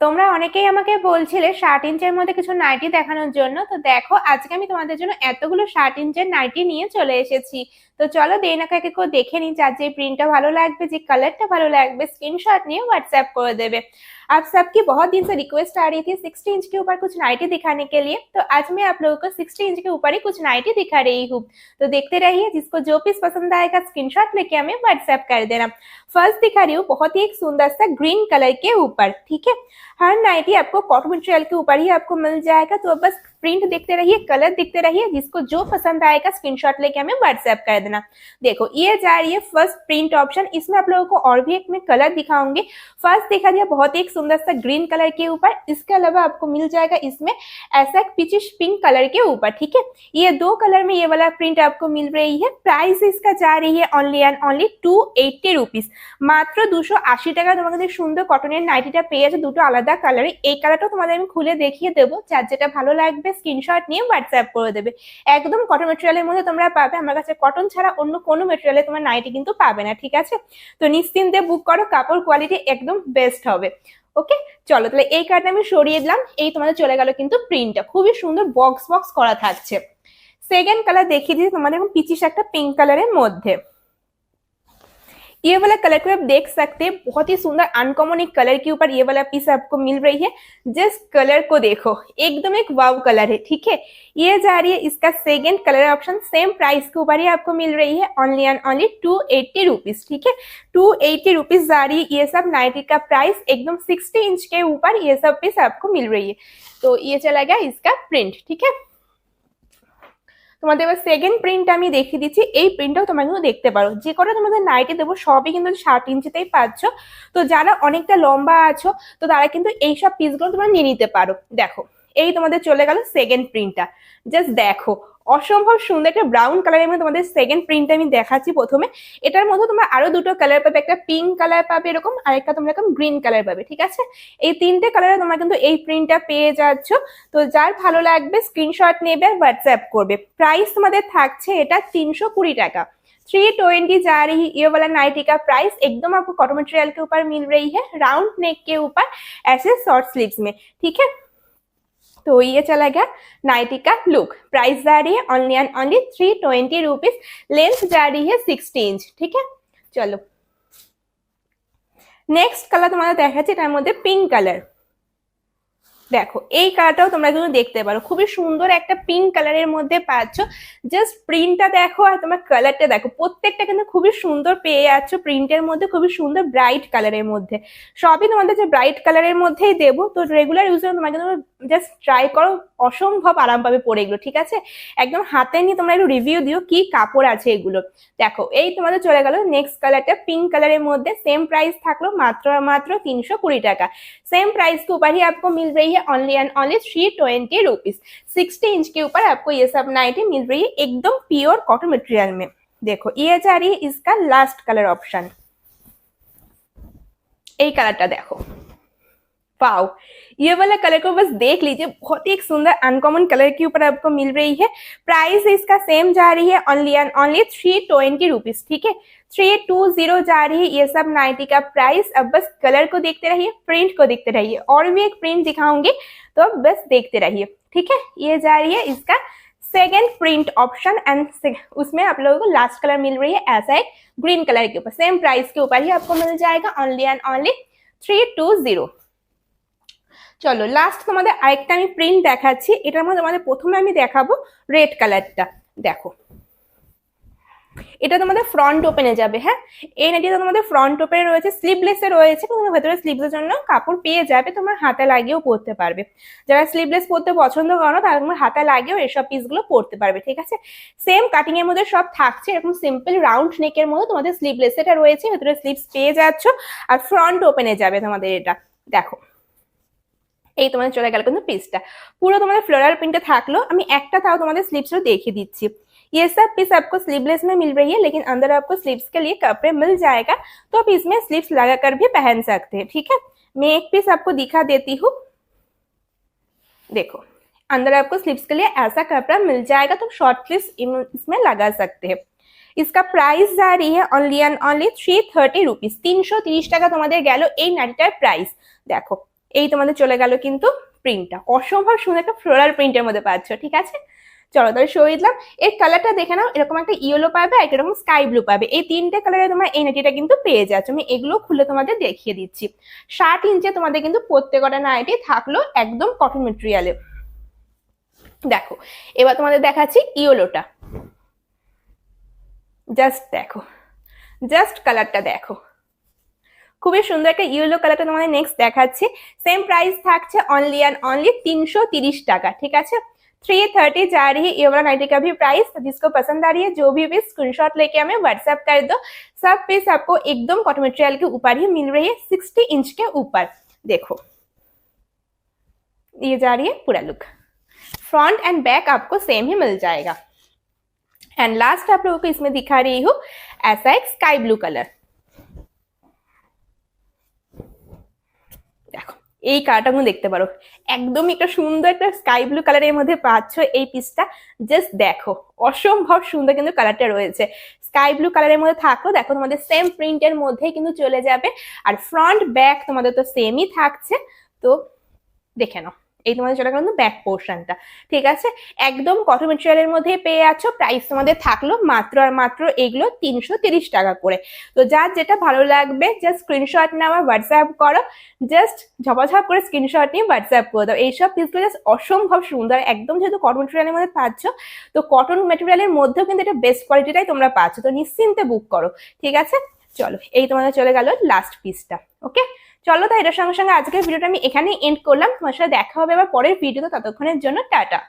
তোমরা অনেকেই আমাকে বলছিলে 60 ইঞ্চের মধ্যে কিছু নাইটি দেখানোর জন্য। তো দেখো আজকে আমি তোমাদের জন্য এতগুলো 60 ইঞ্চের নাইটি নিয়ে চলে এসেছি। তো চলো দেরি না করে কেউ দেখে নিই, যার যে প্রিন্টটা भालो লাগবে, যে कलरটা ভালো লাগবে, स्क्रीनशॉट নিয়ে व्हाट्सएप করে देवे। आप सबकी बहुत दिन से रिक्वेस्ट आ रही थी 60 इंच के ऊपर कुछ नाइटी दिखाने के लिए, तो आज मैं आप लोगों को 60 इंच के ऊपर ही कुछ नाइटी दिखा रही हूँ। तो देखते रहिए, जिसको जो पीस पसंद आएगा स्क्रीनशॉट लेके हमें व्हाट्सएप कर देना। फर्स्ट दिखा रही हूँ बहुत ही एक सुंदर सा ग्रीन कलर के ऊपर, ठीक है। हर नाइटी आपको कॉटन मटेरियल के ऊपर ही आपको मिल जाएगा। तो बस प्रिंट देखते रहिए, कलर दिखते रहिए, जिसको जो पसंद आएगा स्क्रीनशॉट लेके हमें व्हाट्सएप कर देना। देखो ये जा रही है फर्स्ट प्रिंट ऑप्शन। इसमें आप लोगों को और भी एक मैं कलर दिखाऊंगी। फर्स्ट दिखा दिया बहुत ही एक सुंदर सा ग्रीन कलर के ऊपर। इसके अलावा आपको मिल जाएगा इसमें ऐसा एक पीचिश पिंक कलर के ऊपर, ठीक है। ये दो कलर में ये वाला प्रिंट आपको मिल रही है। प्राइस इसका जा रही है ओनली एंड ओनली 280 रुपीज, মাত্র 280 টাকা। তোমাদের সুন্দর কটনের নাইটিটা পেয়ে যাচ্ছে দুটো আলাদা কালারে। এই কালারটা তোমাদের আমি খুলে দেখিয়ে দেবো, যার যেটা ভালো লাগবে স্ক্রিনশট নিয়ে হোয়াটসঅ্যাপ করে দেবে। একদম কটন মেটেরিয়ালের মধ্যে তোমরা পাবে। আমার কাছে কটন ছাড়া অন্য কোনো মেটেরিয়ালে তোমার নাইটি কিন্তু পাবে না, ঠিক আছে। তো নিশ্চিন্তে বুক করো, কাপড় কোয়ালিটি একদম বেস্ট হবে। ওকে চলো তাহলে এই কার্ডটা আমি সরিয়ে দিলাম। এই তোমাদের চলে গেল কিন্তু প্রিন্টটা খুবই সুন্দর বক্স বক্স করা থাকছে। সেকেন্ড কালার দেখিয়ে দিচ্ছি তোমাদের পিচিশ একটা পিঙ্ক কালারের মধ্যে। ये वाला कलर को आप देख सकते हैं, बहुत ही सुंदर अनकॉमन एक कलर के ऊपर ये वाला पीस आपको मिल रही है। जिस कलर को देखो एकदम एक वाव कलर है, ठीक है। ये जा रही है इसका second colour option. Same price के ऊपर ही आपको मिल रही है ओनली एंड ओनली 280 रुपीज, ठीक है। 280 रुपीज जा रही है ये सब नाइटी का प्राइस। एकदम 60 इंच के ऊपर ये सब पीस आपको मिल रही है। तो ये चला गया इसका प्रिंट, ठीक है। তোমাদের এবার সেকেন্ড প্রিন্ট আমি দেখিয়ে দিচ্ছি। এই প্রিন্টটাও তোমরা কিন্তু দেখতে পারো। যে কটা তোমাদের নাইটি দেবো সবই কিন্তু 60 ইঞ্চিতেই পাচ্ছ। তো যারা অনেকটা লম্বা আছো তো তারা কিন্তু এইসব পিসগুলো তোমরা নিয়ে নিতে পারো। দেখো এই তোমাদের চলে গেল সেকেন্ড প্রিন্টটা। জাস্ট দেখো অসম্ভব সুন্দর একটা ব্রাউন কালারের মধ্যে তোমাদের সেকেন্ড প্রিন্টটা আমি দেখাচ্ছি প্রথমে। এটার মধ্যে তোমরা আরো দুটো কালার পাবে, একটা পিঙ্ক কালার পাবে এরকম, আর একটা তোমরা এরকম গ্রিন কালার পাবে, ঠিক আছে। এই তিনটে কালারে তোমরা কিন্তু এই প্রিন্টটা পেয়ে যাচ্ছ। তো যার ভালো লাগবে স্ক্রিনশট নেবে আর হোয়াটসঅ্যাপ করবে। প্রাইস তোমাদের থাকছে এটা 320 টাকা। 320 जा रही ये वाला नाइटी का प्राइस। एकदम आपको कॉटन मटेरियल के ऊपर मिल रही है, राउंड नेक के ऊपर ऐसे शॉर्ट स्लीव्स में, ठीक है। तो ये चला गया नाइटी का लुक। प्राइस जा रही है only and only 320 rupees. Length जा रही है 60 इंच, ठीक है। चलो नेक्स्ट कलर तुम्हारा देखा এটার মধ্যে পিঙ্ক কালার। দেখো এই কালারটাও তোমরা কিন্তু দেখতে পারো, খুবই সুন্দর একটা পিঙ্ক কালারের মধ্যে পাচ্ছ। জাস্ট প্রিন্টটা দেখো আর তোমার কালারটা দেখো, প্রত্যেকটা কিন্তু খুবই সুন্দর পেয়ে যাচ্ছ। প্রিন্টের মধ্যে খুবই সুন্দর ব্রাইট কালারের মধ্যে। সবই তোমাদের যে ব্রাইট কালারের মধ্যেই দেবো। তো রেগুলার ইউজে তোমরা কিন্তু জাস্ট ট্রাই করো, অসম্ভব আরাম পাবে পরে এগুলো, ঠিক আছে। একদম হাতে নিয়ে তোমরা একটু রিভিউ দিও কি কাপড় আছে এগুলো। দেখো এই তোমাদের চলে গেল নেক্সট কালারটা পিঙ্ক कलर মধ্যে। सेम प्राइस থাকলো মাত্র মাত্র 320 টাকা। सेम प्राइस के ऊपर ही आपको मिल रही है only and only 320 rupees. 60 inch के ऊपर आपको ये सब नाइटी मिल रही है एकदम प्योर कॉटन मटेरियल में। देखो ये जा रही है इसका लास्ट कलर ऑप्शन। এই কালারটা দেখো, वाओ ये वाला कलर को बस देख लीजिए, बहुत ही एक सुंदर अनकॉमन कलर के ऊपर आपको मिल रही है। प्राइस इसका सेम जा रही है ओनली एंड ओनली 320 रुपीज, ठीक है। 320 जा रही है ये सब नाइटी का प्राइस। अब बस कलर को देखते रहिए, प्रिंट को देखते रहिए। और भी एक प्रिंट दिखाऊंगी तो बस देखते रहिए, ठीक है। ये जा रही है इसका सेकेंड प्रिंट ऑप्शन एंड उसमें आप लोगों को लास्ट कलर मिल रही है ऐसा एक ग्रीन कलर के ऊपर। सेम प्राइस के ऊपर ही आपको मिल जाएगा ओनली एंड ओनली 320। চলো লাস্ট তোমাদের আরেকটা আমি প্রিন্ট দেখাচ্ছি। এটার মধ্যে তোমাদের প্রথমে আমি দেখাবো রেড কালারটা। দেখো এটা তোমাদের ফ্রন্ট ওপেনে যাবে, হ্যাঁ। এই নাইটিটা তোমাদের ফ্রন্ট ওপেনে রয়েছে, স্লিভলেসে রয়েছে, কিন্তু ভেতরে স্লিভসের জন্য কাপড় পেয়ে যাবে। তোমার হাতে লাগিয়েও পরতে পারবে। যারা স্লিভলেস পরতে পছন্দ করো না তারা তোমার হাতে লাগিয়েও এসব পিসগুলো পরতে পারবে, ঠিক আছে। সেম কাটিং এর মধ্যে সব থাকছে। এরকম সিম্পল রাউন্ড নেকের মধ্যে তোমাদের স্লিভলেস এটা রয়েছে, ভেতরে স্লিভস পেয়ে যাচ্ছ। আর ফ্রন্ট ওপেনে যাবে তোমাদের এটা। দেখো এই তোমাদের চলে গেল কিন্তু পিসটা পুরো তোমাদের फ्लोरल प्रिंट থাকলো। আমি একটা তাও তোমাদের स्लीव्स देखे दीजिए। ये सब पीस आपको स्लीवलेस में मिल रही है, लेकिन अंदर आपको स्लीव्स के लिए कपड़े मिल जाएगा। तो आप इसमें स्लीव्स लगाकर भी पहन सकते हैं, ठीक है। मैं एक पीस आपको दिखा देती हूँ। देखो अंदर आपको स्लीव्स के लिए ऐसा कपड़ा मिल जाएगा, तो शॉर्ट स्लीव्स इसमें लगा सकते हैं। इसका प्राइस जा रही है ओनली एंड ओनली 330 रुपीज। 330 টাকা তোমাদের গেল এই নাইটিটার প্রাইস। দেখো এই তোমাদের চলে গেল কিন্তু প্রিন্টটা, অসম্ভব সুন্দর একটা ফ্লোরাল প্রিন্টের মধ্যে পাচ্ছ। ঠিক আছে, চলো তাহলে শো দিলাম। এর কালারটা দেখে নাও, এরকম একটা ইয়েলো পাবে আর এরকম স্কাই ব্লু পাবে, এই তিনটে কালারে তোমার এই নাইটিটা কিন্তু পেয়ে যাচ্ছ। আমি এগুলো খুলে তোমাদের দেখিয়ে দিচ্ছি। 60 ইঞ্চে তোমাদের কিন্তু প্রত্যেকটা নাইটি থাকলো একদম কটন মেটেরিয়ালে। দেখো এবার তোমাদের দেখাচ্ছি ইয়েলোটা, জাস্ট দেখো, জাস্ট কালারটা দেখো, খুবই সুন্দর একটা ইয়েলো কালারটা তোমাদের নেক্সট দেখাচ্ছি। সেম প্রাইস থাকছে অনলি অ্যান্ড অনলি 330 টাকা। ঠিক আছে, 330 जा रही है ये वाला नाइटी का भी प्राइस। जिसको पसंद आ रही है जो भी स्क्रीनशॉट लेके हमें व्हाट्सएप कर दो। सब पीस आपको एकदम कॉटन मटेरियल के ऊपर ही मिल रही है, 60 इंच के ऊपर। देखो ये जा रही है पूरा लुक, फ्रंट एंड बैक आपको सेम ही मिल जाएगा। एंड लास्ट आप लोगों को इसमें दिखा रही हूँ ऐसा एक स्काई ब्लू कलर। দেখো এই কালারটা দেখতে পারো, একদম একটা সুন্দর একটা স্কাই ব্লু কালারের মধ্যে পাচ্ছ এই পিসটা। জাস্ট দেখো অসম্ভব সুন্দর কিন্তু কালারটা রয়েছে, স্কাই ব্লু কালারের মধ্যে থাকলো। দেখো তোমাদের সেম প্রিন্টের মধ্যেই কিন্তু চলে যাবে, আর ফ্রন্ট ব্যাক তোমাদের তো সেমই থাকছে। তো দেখে নাও, এই তোমাদের চলে গেল ব্যাক পোর্শনটা। ঠিক আছে, একদম কটন মেটেরিয়ালের মধ্যে পেয়ে যাচ্ছ। প্রাইস তোমাদের থাকলো মাত্র আর মাত্র এগুলো 330 টাকা করে। তো যার যেটা ভালো লাগবে জাস্ট স্ক্রিনশট নাও, হোয়াটসঅ্যাপ করো, জাস্ট ঝপাঝপ করে স্ক্রিনশট নিয়ে হোয়াটসঅ্যাপ করে দাও। এইসব পিসগুলো জাস্ট অসম্ভব সুন্দর, একদম যেহেতু কটন মেটেরিয়ালের মধ্যে পাচ্ছ, তো কটন মেটেরিয়ালের মধ্যেও কিন্তু এটা বেস্ট কোয়ালিটিটাই তোমরা পাচ্ছ। তো নিশ্চিন্তে বুক করো। ঠিক আছে, চলো এই তোমাদের চলে গেল লাস্ট পিসটা। ওকে, চলো তাই এটার সঙ্গে সঙ্গে আজকের ভিডিওটা আমি এখানেই এন্ড করলাম। তোমার সাথে দেখা হবে আবার পরের ভিডিওতে, ততক্ষণের জন্য টাটা।